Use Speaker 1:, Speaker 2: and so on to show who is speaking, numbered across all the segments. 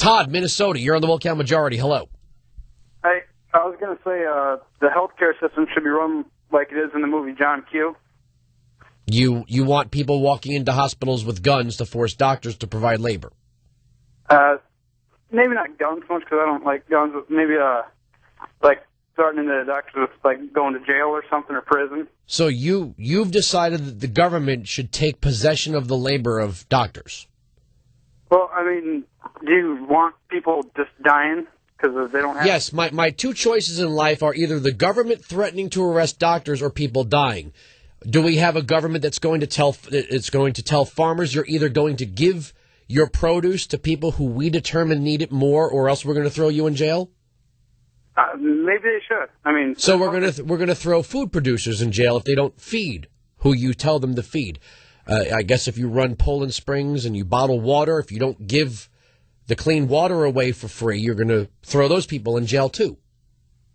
Speaker 1: Todd, Minnesota, you're on the Wilkow Majority. Hello.
Speaker 2: I was going to say the healthcare system should be run like it is in the movie John Q.
Speaker 1: You want people walking into hospitals with guns to force doctors to provide labor?
Speaker 2: Maybe not guns so much because I don't like guns, but maybe like starting into the doctors with like going to jail or something or prison.
Speaker 1: So you've decided that the government should take possession of the labor of doctors?
Speaker 2: Well, I mean, do you want people just dying because they don't have...
Speaker 1: Yes, my two choices in life are either the government threatening to arrest doctors or people dying. Do we have a government that's going to tell farmers you're either going to give your produce to people who we determine need it more, or else we're going to throw you in jail?
Speaker 2: Maybe they should. I mean,
Speaker 1: so we're going to throw food producers in jail if they don't feed who you tell them to feed. I guess if you run Poland Springs and you bottle water, if you don't give the clean water away for free, you're going to throw those people in jail too.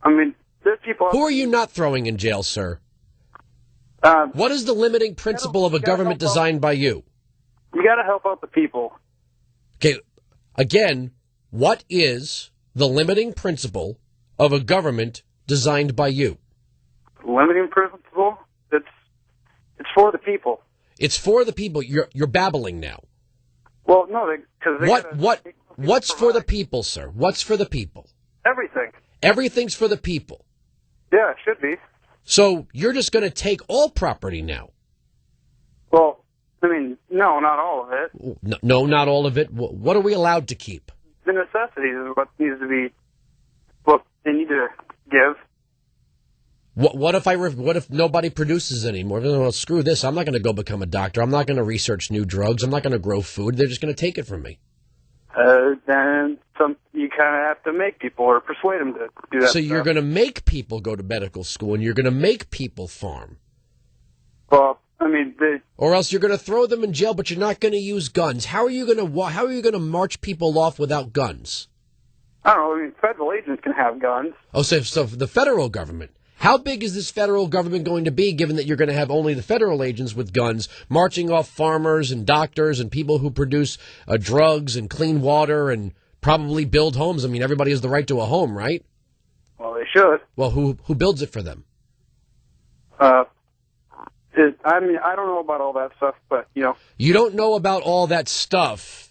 Speaker 2: I mean, there's people...
Speaker 1: Who are you not throwing in jail, sir? What is the limiting principle of a government designed by you?
Speaker 2: You got to help out the people.
Speaker 1: Okay, again, what is the limiting principle of a government designed by you?
Speaker 2: Limiting principle? It's for the people.
Speaker 1: It's for the people. You're babbling now.
Speaker 2: Well, no, because
Speaker 1: what's for the people, sir? What's for the people?
Speaker 2: Everything.
Speaker 1: Everything's for the people.
Speaker 2: Yeah, it should be.
Speaker 1: So you're just going to take all property now?
Speaker 2: Well, I mean, no, not all of it.
Speaker 1: No, not all of it. What are we allowed to keep?
Speaker 2: The necessities is what needs to be. What they need to give.
Speaker 1: What if nobody produces anymore? Well, screw this. I'm not going to go become a doctor. I'm not going to research new drugs. I'm not going to grow food. They're just going to take it from me.
Speaker 2: Then you kind of have to make people or persuade them to do that.
Speaker 1: So you're going to make people go to medical school, and you're going to make people farm.
Speaker 2: Well, I mean,
Speaker 1: or else you're going to throw them in jail, but you're not going to use guns. How are you going to march people off without guns?
Speaker 2: I don't know. I mean, federal agents can have guns.
Speaker 1: Oh, so the federal government. How big is this federal government going to be, given that you're going to have only the federal agents with guns marching off farmers and doctors and people who produce drugs and clean water and probably build homes? I mean, everybody has the right to a home, right?
Speaker 2: Well, they should.
Speaker 1: Well, who builds it for them?
Speaker 2: I mean, I don't know about all that stuff, but, you know.
Speaker 1: You don't know about all that stuff,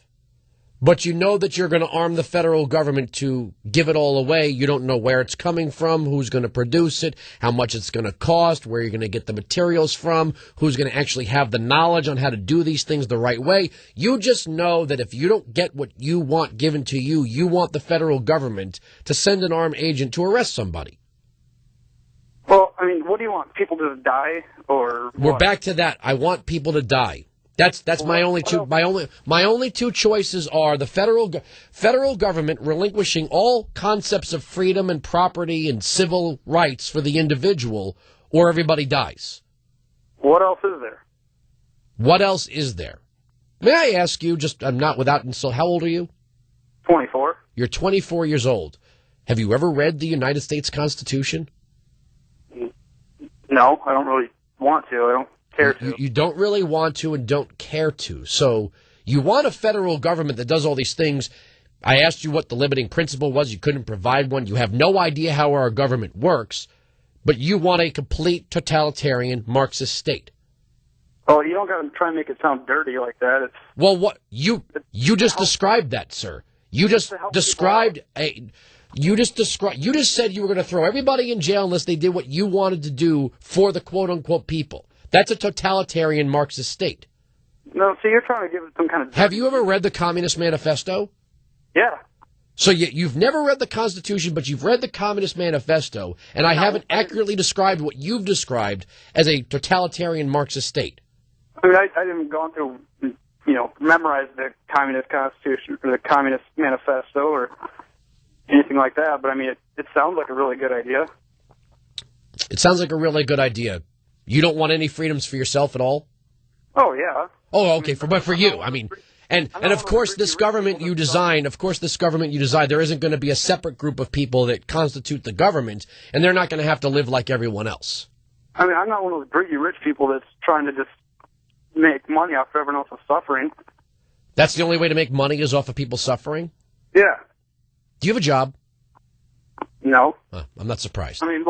Speaker 1: but you know that you're going to arm the federal government to give it all away. You don't know where it's coming from, who's going to produce it, how much it's going to cost, where you're going to get the materials from, who's going to actually have the knowledge on how to do these things the right way. You just know that if you don't get what you want given to you, you want the federal government to send an armed agent to arrest somebody.
Speaker 2: Well, I mean, what do you want? People to die or what?
Speaker 1: We're back to that. I want people to die. That's my only two choices are the federal government relinquishing all concepts of freedom and property and civil rights for the individual, or everybody dies.
Speaker 2: What else is there?
Speaker 1: What else is there? May I ask you, I'm not without insult, how old are you?
Speaker 2: 24.
Speaker 1: You're 24 years old. Have you ever read the United States Constitution?
Speaker 2: No, I don't really want to. I don't care to.
Speaker 1: You don't really want to and don't care to. So you want a federal government that does all these things. I asked you what the limiting principle was. You couldn't provide one. You have no idea how our government works, but you want a complete totalitarian Marxist state.
Speaker 2: Oh, you don't got to try and make it sound dirty like that.
Speaker 1: Well, what you just described that, sir. You just described You just said you were going to throw everybody in jail unless they did what you wanted to do for the quote-unquote people. That's a totalitarian Marxist state.
Speaker 2: No, so you're trying to give it some kind of...
Speaker 1: Have you ever read the Communist Manifesto?
Speaker 2: Yeah.
Speaker 1: So you've never read the Constitution, but you've read the Communist Manifesto, and I haven't accurately described what you've described as a totalitarian Marxist state.
Speaker 2: I mean, I haven't gone through, memorize the Communist Constitution or the Communist Manifesto or anything like that, but I mean, it sounds like a really good idea.
Speaker 1: It sounds like a really good idea. You don't want any freedoms for yourself at all?
Speaker 2: Oh, yeah.
Speaker 1: Oh, okay, but for you, I mean... And of course, this government you design, there isn't going to be a separate group of people that constitute the government, and they're not going to have to live like everyone else.
Speaker 2: I mean, I'm not one of those greedy rich people that's trying to just make money off everyone else's suffering.
Speaker 1: That's the only way to make money is off of people suffering?
Speaker 2: Yeah.
Speaker 1: Do you have a job?
Speaker 2: No.
Speaker 1: I'm not surprised.
Speaker 2: I mean,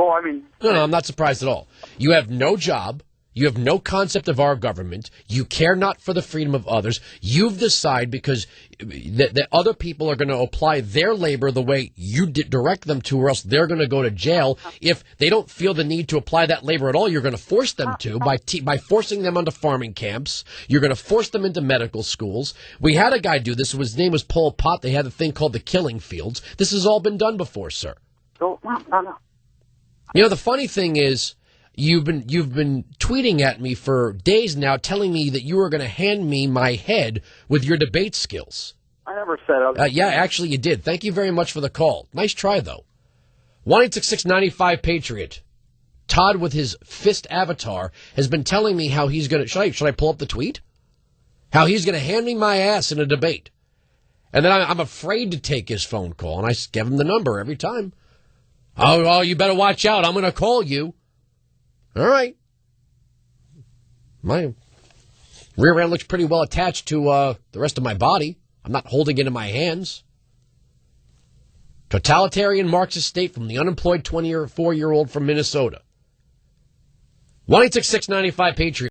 Speaker 1: No, I'm not surprised at all. You have no job. You have no concept of our government. You care not for the freedom of others. You've decided because that other people are going to apply their labor the way you direct them to, or else they're going to go to jail. If they don't feel the need to apply that labor at all, you're going to force them to by forcing them onto farming camps. You're going to force them into medical schools. We had a guy do this. His name was Pol Pot. They had a thing called the killing fields. This has all been done before, sir.
Speaker 2: No.
Speaker 1: You know, the funny thing is, you've been tweeting at me for days now, telling me that you were going to hand me my head with your debate skills.
Speaker 2: I never said other.
Speaker 1: Yeah, actually, you did. Thank you very much for the call. Nice try, though. 1-866-95-PATRIOT. Todd, with his fist avatar, has been telling me how he's going to. Should I pull up the tweet? How he's going to hand me my ass in a debate, and then I'm afraid to take his phone call, and I give him the number every time. Oh, you better watch out. I'm going to call you. All right. My rear end looks pretty well attached to the rest of my body. I'm not holding it in my hands. Totalitarian Marxist state from the unemployed 24-year-old from Minnesota. 1-866-95-PATRIOT.